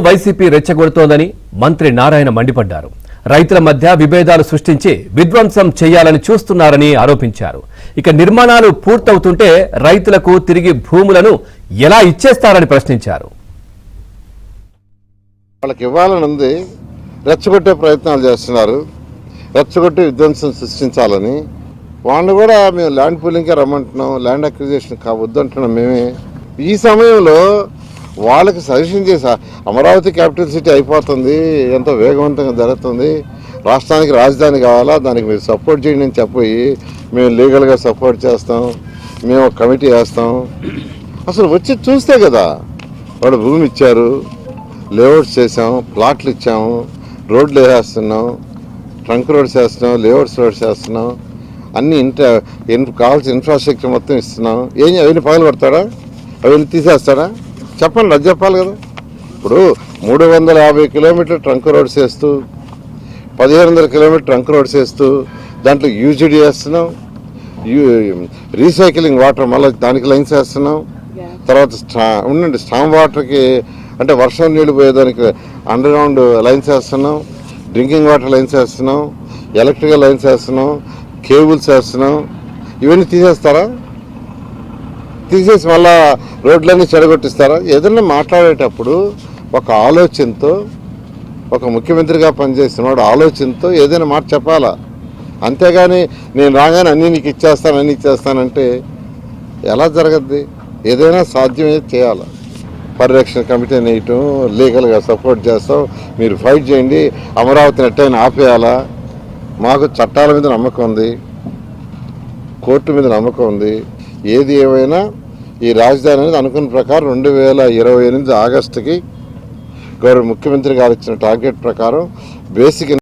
YCP రెచ్చగొడుతోందని మంత్రి నారాయణ మండిపడ్డారు. రైతుల మధ్య విభేదాలు సృష్టించి విధ్వంసం చేయాలని చూస్తున్నారని ఆరోపించారు. ఇక నిర్మాణాలు పూర్తవుతుంటే రైతులకు తిరిగి భూములను ఎలా ఇచ్చేస్తారని ప్రశ్నించారు. వాళ్ళకి ఇవ్వాలనుంది, రెచ్చగొట్టే ప్రయత్నాలు చేస్తున్నారు. రెచ్చగొట్టి విధ్వంసం సృష్టించాలని వాళ్ళు కూడా మేము ల్యాండ్ పూలింగ్కే రమ్మంటున్నాం, ల్యాండ్ అక్విజిషన్ వద్దంటున్నాం. మేమే ఈ సమయంలో వాళ్ళకి సజెషన్ చేసా, అమరావతి క్యాపిటల్ సిటీ అయిపోతుంది, ఎంతో వేగవంతంగా జరుగుతుంది, రాష్ట్రానికి రాజధాని కావాలా, దానికి మీరు సపోర్ట్ చేయండి అని చెప్పి మేము లీగల్గా సపోర్ట్ చేస్తాం, మేము ఒక కమిటీ వేస్తాం. అసలు వచ్చి చూస్తే కదా వాళ్ళు భూమి ఇచ్చారు, లేఅవుట్స్ చేసాం, ప్లాట్లు ఇచ్చాము, రోడ్లు వేసేస్తున్నాం, ట్రంక్ రోడ్స్ వేస్తున్నాం, లేఅవుట్స్ రోడ్స్ వేస్తున్నాం, అన్ని కావాల్సిన ఇన్ఫ్రాస్ట్రక్చర్ మొత్తం ఇస్తున్నాం. అవన్నీ పగలు కొడతాడా, అవన్నీ తీసేస్తాడా? చెప్పండి, అది చెప్పాలి కదా. ఇప్పుడు 350 కిలోమీటర్లు ట్రంక్ రోడ్స్ వేస్తూ 1500 కిలోమీటర్ ట్రంక్ రోడ్స్ వేస్తూ దాంట్లో యూజిడి వేస్తున్నాం, రీసైక్లింగ్ వాటర్ మళ్ళీ దానికి లైన్స్ వేస్తున్నాం. తర్వాత స్టామ్ వాటర్కి అంటే వర్షం నీళ్ళు పోయేదానికి అండర్ గ్రౌండ్ లైన్స్ వేస్తున్నాం, డ్రింకింగ్ వాటర్ లైన్స్ వేస్తున్నాం, ఎలక్ట్రికల్ లైన్స్ వేస్తున్నాం, కేబుల్స్ వేస్తున్నాం. ఇవన్నీ తీసేస్తారా? తీసేసి మళ్ళా రోడ్లన్నీ చెడగొట్టిస్తారా? ఏదన్నా మాట్లాడేటప్పుడు ఒక ఆలోచనతో, ఒక ముఖ్యమంత్రిగా పనిచేస్తున్నవాడు ఆలోచనతో ఏదైనా మాట చెప్పాలా. అంతేగాని నేను రాగానే అన్నీ నీకు ఇచ్చేస్తానంటే ఎలా జరగద్ది? ఏదైనా సాధ్యమే చేయాలి. పరిరక్షణ కమిటీ వేయటం, లీగల్గా సపోర్ట్ చేస్తాం, మీరు ఫైట్ చేయండి, అమరావతిని ఎట్టయినా ఆపేయాలా. మాకు చట్టాల మీద నమ్మకం ఉంది, కోర్టు మీద నమ్మకం ఉంది. ఏది ఏమైనా ఈ రాజధాని అనేది అనుకున్న ప్రకారం 2028 ఆగస్టుకి గౌరవ ముఖ్యమంత్రి గారు ఇచ్చిన టార్గెట్ ప్రకారం బేసిక్